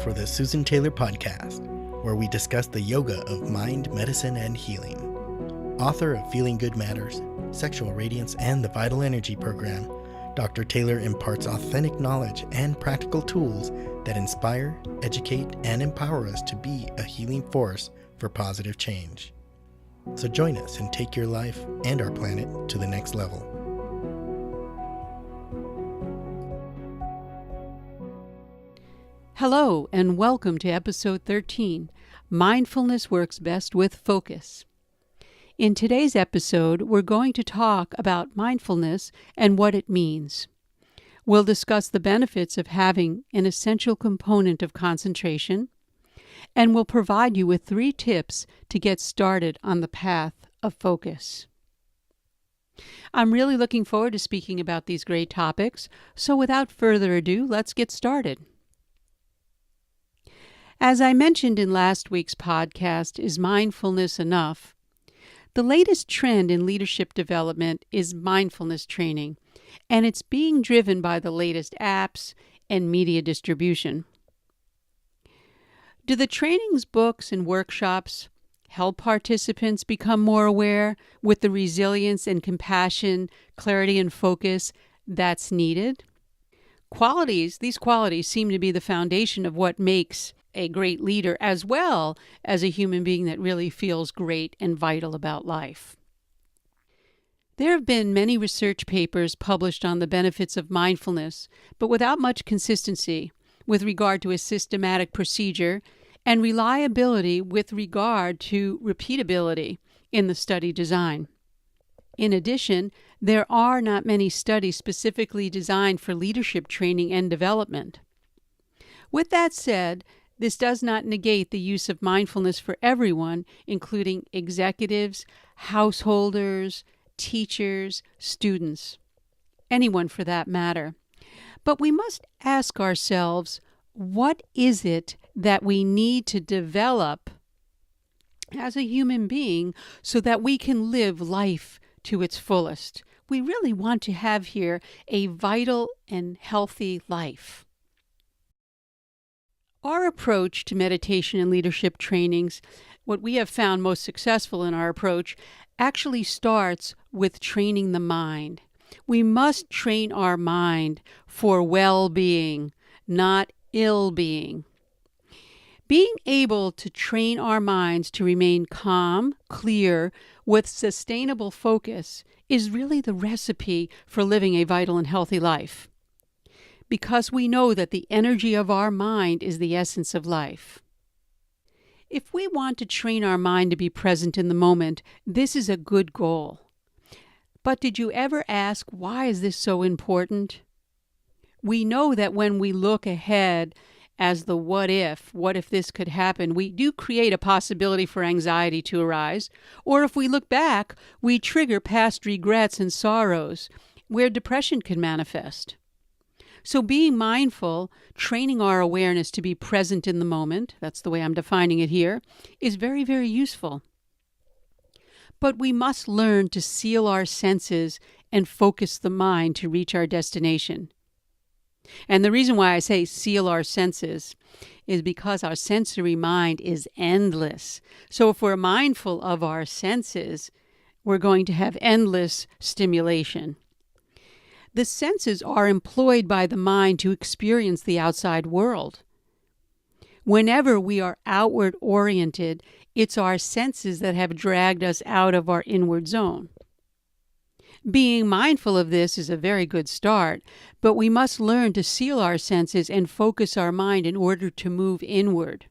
for the Susan Taylor Podcast, where we discuss the yoga of mind, medicine, and healing. Author of Feeling Good Matters, Sexual Radiance, and the Vital Energy Program, Dr. Taylor imparts authentic knowledge and practical tools that inspire, educate, and empower us to be a healing force for positive change. So join us and take your life and our planet to the next level. Hello, and welcome to episode 13, Mindfulness Works Best with Focus. In today's episode, we're going to talk about mindfulness and what it means. We'll discuss the benefits of having an essential component of concentration, and we'll provide you with 3 tips to get started on the path of focus. I'm really looking forward to speaking about these great topics, so without further ado, let's get started. As I mentioned in last week's podcast, Is Mindfulness Enough? The latest trend in leadership development is mindfulness training, and it's being driven by the latest apps and media distribution. Do the trainings, books, and workshops help participants become more aware with the resilience and compassion, clarity and focus that's needed? These qualities seem to be the foundation of what makes a great leader, as well as a human being that really feels great and vital about life. There have been many research papers published on the benefits of mindfulness, but without much consistency with regard to a systematic procedure and reliability with regard to repeatability in the study design. In addition, there are not many studies specifically designed for leadership training and development. With that said, this does not negate the use of mindfulness for everyone, including executives, householders, teachers, students, anyone for that matter. But we must ask ourselves, what is it that we need to develop as a human being so that we can live life to its fullest? We really want to have here a vital and healthy life. Our approach to meditation and leadership trainings, what we have found most successful in our approach, actually starts with training the mind. We must train our mind for well-being, not ill-being. Being able to train our minds to remain calm, clear, with sustainable focus is really the recipe for living a vital and healthy life, because we know that the energy of our mind is the essence of life. If we want to train our mind to be present in the moment, this is a good goal. But did you ever ask, why is this so important? We know that when we look ahead as the what if this could happen, we do create a possibility for anxiety to arise. Or if we look back, we trigger past regrets and sorrows, where depression can manifest. So being mindful, training our awareness to be present in the moment, that's the way I'm defining it here, is very, very useful. But we must learn to seal our senses and focus the mind to reach our destination. And the reason why I say seal our senses is because our sensory mind is endless. So if we're mindful of our senses, we're going to have endless stimulation. The senses are employed by the mind to experience the outside world. Whenever we are outward oriented, it's our senses that have dragged us out of our inward zone. Being mindful of this is a very good start, but we must learn to seal our senses and focus our mind in order to move inward.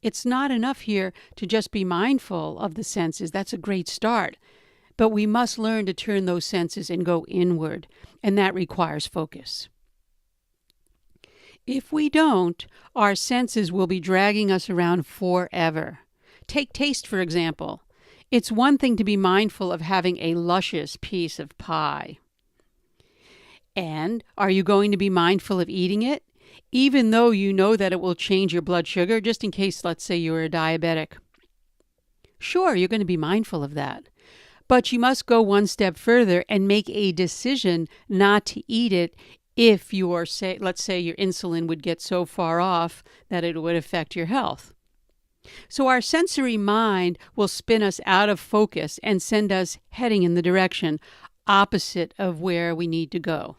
It's not enough here to just be mindful of the senses. That's a great start. But we must learn to turn those senses and go inward, and that requires focus. If we don't, our senses will be dragging us around forever. Take taste, for example. It's one thing to be mindful of having a luscious piece of pie. And are you going to be mindful of eating it, even though you know that it will change your blood sugar, just in case, let's say, you're a diabetic? Sure, you're going to be mindful of that. But you must go one step further and make a decision not to eat it if let's say your insulin would get so far off that it would affect your health. So our sensory mind will spin us out of focus and send us heading in the direction opposite of where we need to go.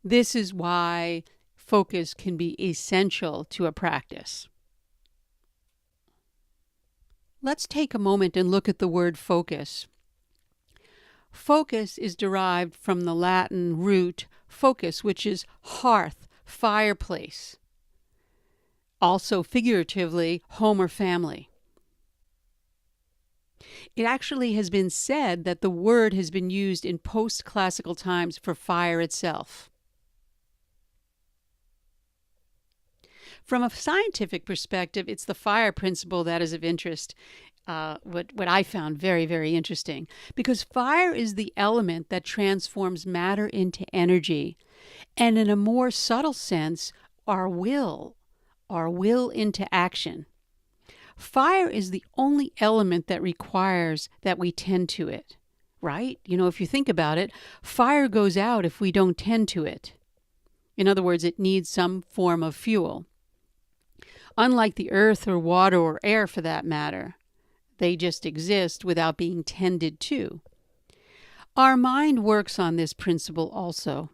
This is why focus can be essential to a practice. Let's take a moment and look at the word focus. Focus is derived from the Latin root focus, which is hearth, fireplace. Also figuratively, home or family. It actually has been said that the word has been used in post-classical times for fire itself. From a scientific perspective, it's the fire principle that is of interest, what I found very, very interesting, because fire is the element that transforms matter into energy, and in a more subtle sense, our will into action. Fire is the only element that requires that we tend to it, right? If you think about it, fire goes out if we don't tend to it. In other words, it needs some form of fuel. Unlike the earth or water or air for that matter, they just exist without being tended to. Our mind works on this principle also.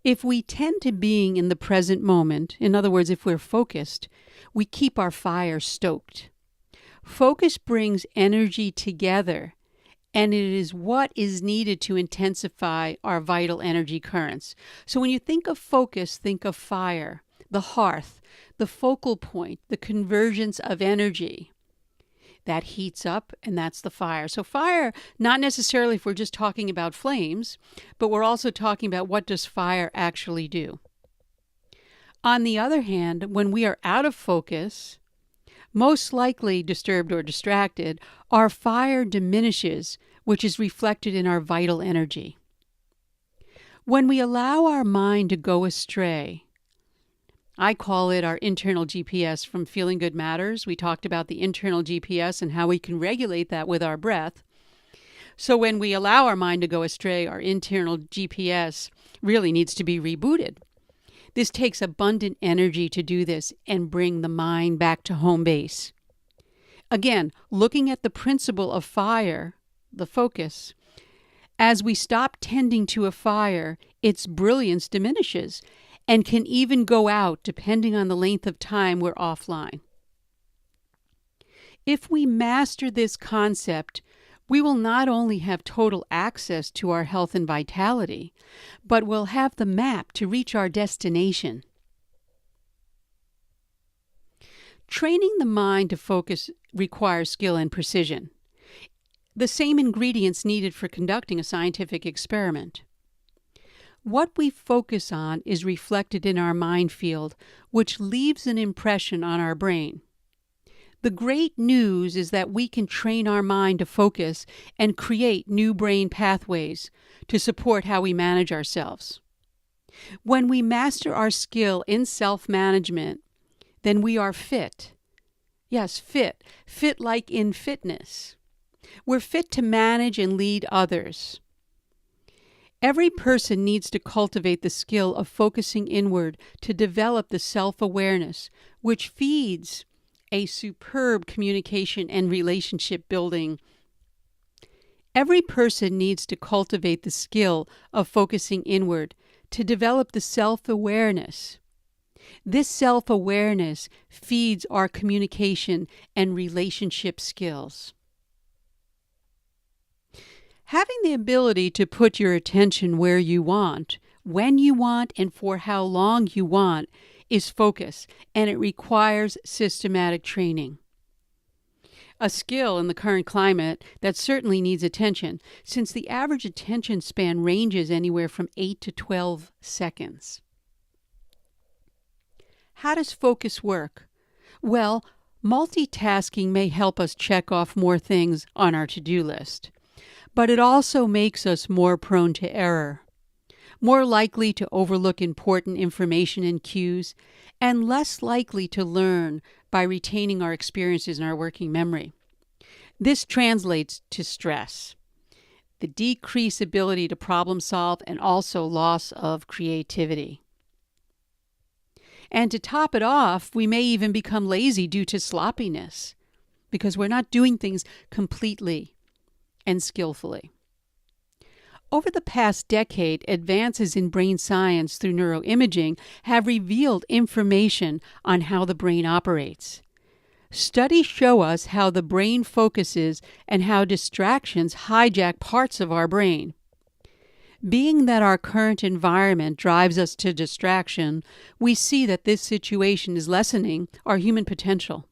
If we tend to being in the present moment, in other words, if we're focused, we keep our fire stoked. Focus brings energy together, and it is what is needed to intensify our vital energy currents. So when you think of focus, think of fire, the hearth, the focal point, the convergence of energy. That heats up, and that's the fire. So fire, not necessarily if we're just talking about flames, but we're also talking about what does fire actually do. On the other hand, when we are out of focus, most likely disturbed or distracted, our fire diminishes, which is reflected in our vital energy. When we allow our mind to go astray, I call it our internal GPS from Feeling Good Matters. We talked about the internal GPS and how we can regulate that with our breath. So when we allow our mind to go astray, our internal GPS really needs to be rebooted. This takes abundant energy to do this and bring the mind back to home base. Again, looking at the principle of fire, the focus, as we stop tending to a fire, its brilliance diminishes and can even go out depending on the length of time we're offline. If we master this concept, we will not only have total access to our health and vitality, but we'll have the map to reach our destination. Training the mind to focus requires skill and precision, the same ingredients needed for conducting a scientific experiment. What we focus on is reflected in our mind field, which leaves an impression on our brain. The great news is that we can train our mind to focus and create new brain pathways to support how we manage ourselves. When we master our skill in self-management, then we are fit. Yes, fit. Fit like in fitness. We're fit to manage and lead others. Every person needs to cultivate the skill of focusing inward to develop the self-awareness, which feeds a superb communication and relationship building. Every person needs to cultivate the skill of focusing inward to develop the self-awareness. This self-awareness feeds our communication and relationship skills. Having the ability to put your attention where you want, when you want, and for how long you want is focus, and it requires systematic training. A skill in the current climate that certainly needs attention, since the average attention span ranges anywhere from 8 to 12 seconds. How does focus work? Well, multitasking may help us check off more things on our to-do list, but it also makes us more prone to error, more likely to overlook important information and cues, and less likely to learn by retaining our experiences in our working memory. This translates to stress. the decreased ability to problem solve, and also loss of creativity. And to top it off, we may even become lazy due to sloppiness because we're not doing things completely and skillfully. Over the past decade, advances in brain science through neuroimaging have revealed information on how the brain operates. Studies show us how the brain focuses and how distractions hijack parts of our brain. Being that our current environment drives us to distraction, we see that this situation is lessening our human potential.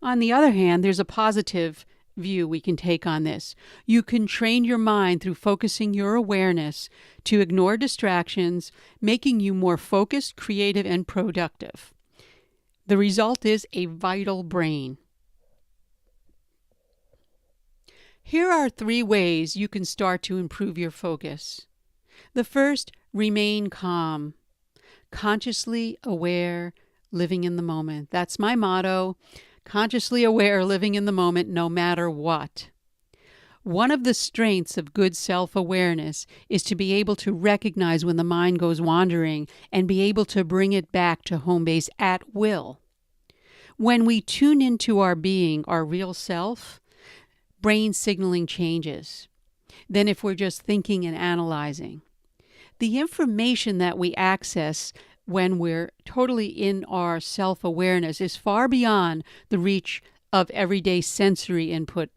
On the other hand, there's a positive view we can take on this. You can train your mind through focusing your awareness to ignore distractions, making you more focused, creative, and productive. The result is a vital brain. Here are 3 ways you can start to improve your focus. The first, remain calm. Consciously aware, living in the moment. That's my motto. Consciously aware, living in the moment, no matter what. One of the strengths of good self-awareness is to be able to recognize when the mind goes wandering and be able to bring it back to home base at will. When we tune into our being, our real self, brain signaling changes than if we're just thinking and analyzing. The information that we access when we're totally in our self-awareness is far beyond the reach of everyday sensory input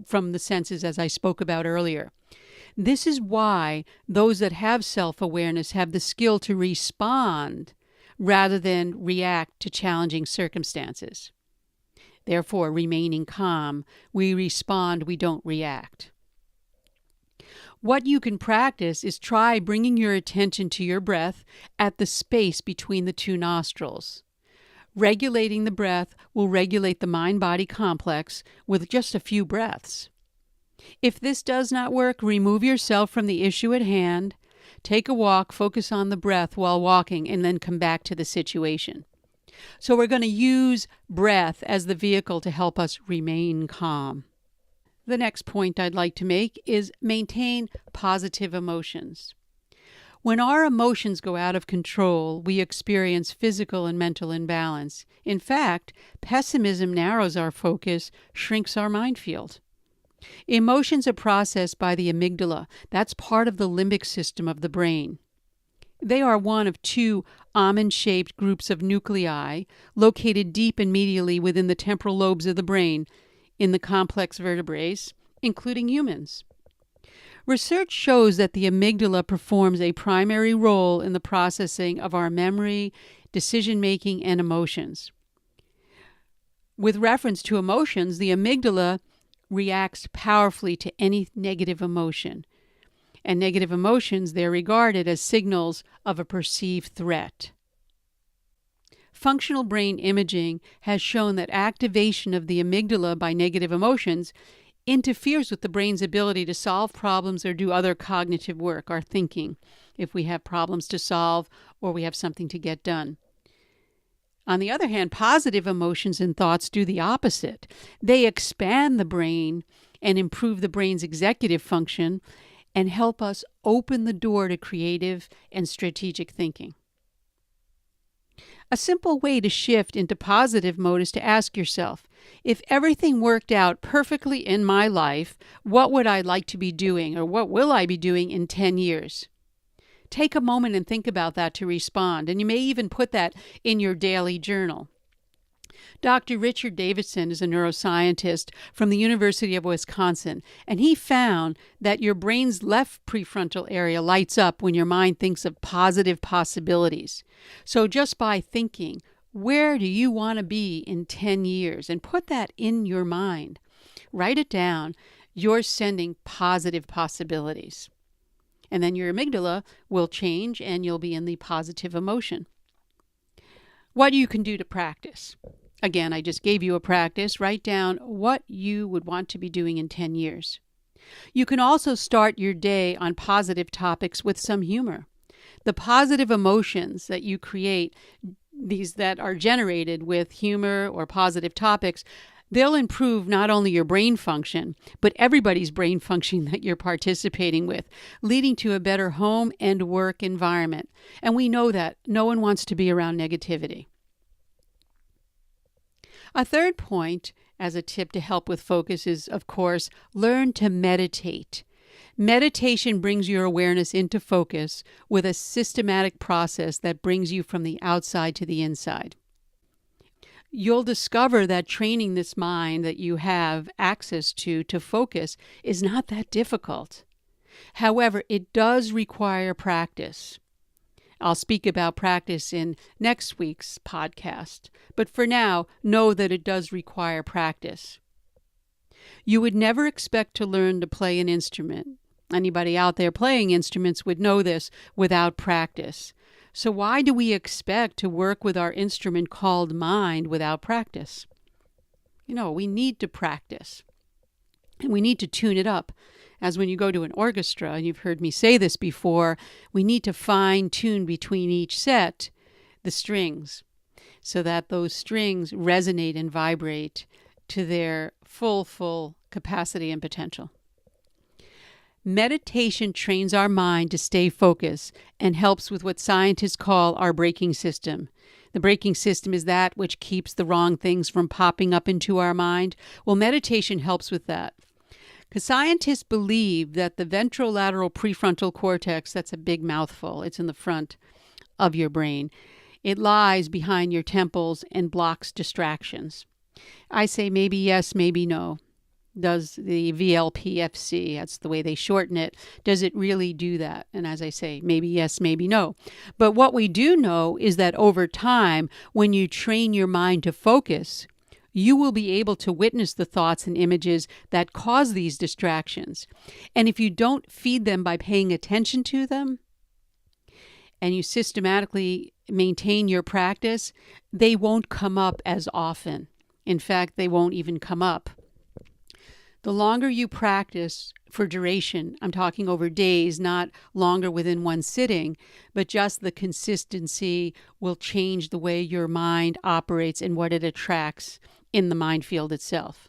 from the senses, as I spoke about earlier. This is why those that have self-awareness have the skill to respond rather than react to challenging circumstances. Therefore, remaining calm, we respond, we don't react. What you can practice is try bringing your attention to your breath at the space between the 2 nostrils. Regulating the breath will regulate the mind-body complex with just a few breaths. If this does not work, remove yourself from the issue at hand, take a walk, focus on the breath while walking, and then come back to the situation. So we're going to use breath as the vehicle to help us remain calm. The next point I'd like to make is maintain positive emotions. When our emotions go out of control, we experience physical and mental imbalance. In fact, pessimism narrows our focus, shrinks our mind field. Emotions are processed by the amygdala. That's part of the limbic system of the brain. They are one of 2 almond-shaped groups of nuclei located deep and medially within the temporal lobes of the brain in the complex vertebrates, including humans. Research shows that the amygdala performs a primary role in the processing of our memory, decision-making, and emotions. With reference to emotions, the amygdala reacts powerfully to any negative emotion. And negative emotions, they're regarded as signals of a perceived threat. Functional brain imaging has shown that activation of the amygdala by negative emotions interferes with the brain's ability to solve problems or do other cognitive work, our thinking, if we have problems to solve or we have something to get done. On the other hand, positive emotions and thoughts do the opposite. They expand the brain and improve the brain's executive function and help us open the door to creative and strategic thinking. A simple way to shift into positive mode is to ask yourself, if everything worked out perfectly in my life, what would I like to be doing, or what will I be doing in 10 years? Take a moment and think about that to respond, and you may even put that in your daily journal. Dr. Richard Davidson is a neuroscientist from the University of Wisconsin, and he found that your brain's left prefrontal area lights up when your mind thinks of positive possibilities. So just by thinking, where do you want to be in 10 years? And put that in your mind. Write it down. You're sending positive possibilities. And then your amygdala will change and you'll be in the positive emotion. What you can do to practice. Again, I just gave you a practice. Write down what you would want to be doing in 10 years. You can also start your day on positive topics with some humor. The positive emotions that you create, these that are generated with humor or positive topics, They'll improve not only your brain function, but everybody's brain function that you're participating with, leading to a better home and work environment. And we know that no one wants to be around negativity. A third point as a tip to help with focus is, of course, learn to meditate. Meditation brings your awareness into focus with a systematic process that brings you from the outside to the inside. You'll discover that training this mind that you have access to focus is not that difficult. However, it does require practice. I'll speak about practice in next week's podcast, but for now, know that it does require practice. You would never expect to learn to play an instrument. Anybody out there playing instruments would know this without practice. So why do we expect to work with our instrument called mind without practice? We need to practice. And we need to tune it up. As when you go to an orchestra, and you've heard me say this before, we need to fine-tune between each set the strings so that those strings resonate and vibrate to their full capacity and potential. Meditation trains our mind to stay focused and helps with what scientists call our braking system. The braking system is that which keeps the wrong things from popping up into our mind. Well, meditation helps with that. Because scientists believe that the ventrolateral prefrontal cortex, that's a big mouthful, it's in the front of your brain. It lies behind your temples and blocks distractions. I say maybe yes, maybe no. Does the VLPFC, that's the way they shorten it, does it really do that? And as I say, maybe yes, maybe no. But what we do know is that over time, when you train your mind to focus, you will be able to witness the thoughts and images that cause these distractions. And if you don't feed them by paying attention to them, and you systematically maintain your practice, they won't come up as often. In fact, they won't even come up. The longer you practice for duration, I'm talking over days, not longer within one sitting, but just the consistency will change the way your mind operates and what it attracts in the mind field itself.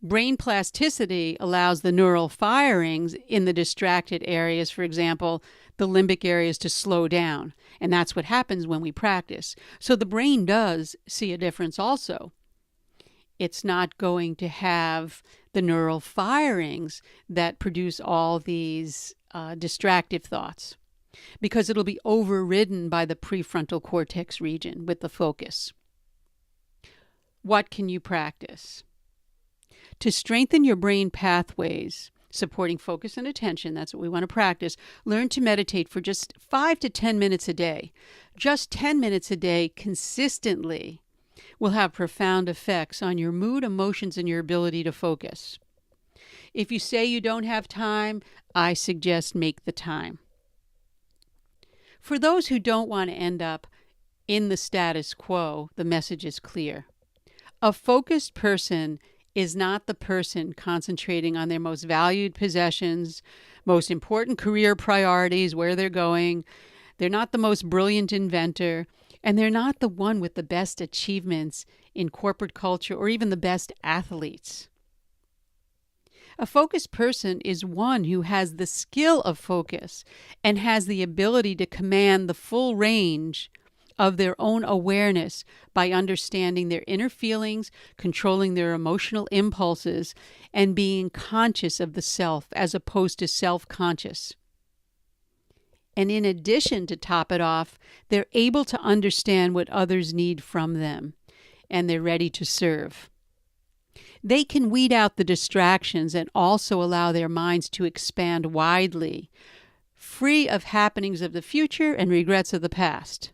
Brain plasticity allows the neural firings in the distracted areas, for example, the limbic areas, to slow down. And that's what happens when we practice. So the brain does see a difference also. It's not going to have the neural firings that produce all these distractive thoughts because it'll be overridden by the prefrontal cortex region with the focus. What can you practice? To strengthen your brain pathways, supporting focus and attention, that's what we want to practice, learn to meditate for just 5 to 10 minutes a day. Just 10 minutes a day consistently will have profound effects on your mood, emotions, and your ability to focus. If you say you don't have time, I suggest make the time. For those who don't want to end up in the status quo, the message is clear. A focused person is not the person concentrating on their most valued possessions, most important career priorities, where they're going. They're not the most brilliant inventor, and they're not the one with the best achievements in corporate culture or even the best athletes. A focused person is one who has the skill of focus and has the ability to command the full range of their own awareness by understanding their inner feelings, controlling their emotional impulses, and being conscious of the self as opposed to self-conscious. And in addition, to top it off, they're able to understand what others need from them, and they're ready to serve. They can weed out the distractions and also allow their minds to expand widely, free of happenings of the future and regrets of the past.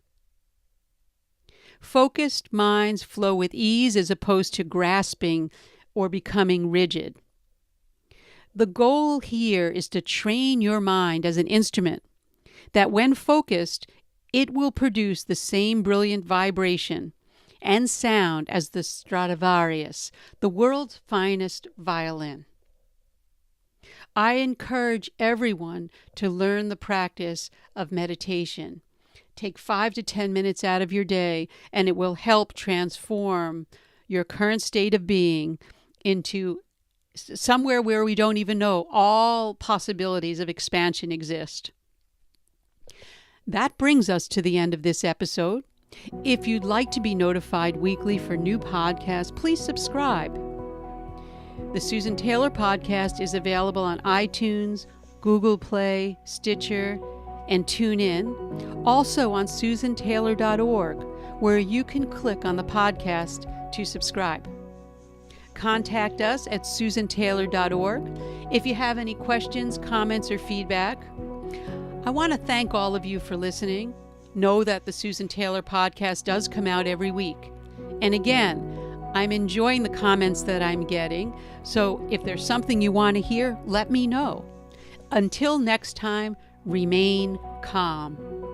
Focused minds flow with ease as opposed to grasping or becoming rigid. The goal here is to train your mind as an instrument that when focused, it will produce the same brilliant vibration and sound as the Stradivarius, the world's finest violin. I encourage everyone to learn the practice of meditation. Take 5 to 10 minutes out of your day, and it will help transform your current state of being into somewhere where we don't even know all possibilities of expansion exist. That brings us to the end of this episode. If you'd like to be notified weekly for new podcasts, please subscribe. The Susan Taylor Podcast is available on iTunes, Google Play, Stitcher, and TuneIn. Also on susantaylor.org, where you can click on the podcast to subscribe. Contact us at susantaylor.org if you have any questions, comments, or feedback. I want to thank all of you for listening. Know that the Susan Taylor Podcast does come out every week. And again, I'm enjoying the comments that I'm getting, so if there's something you want to hear, let me know. Until next time, remain calm.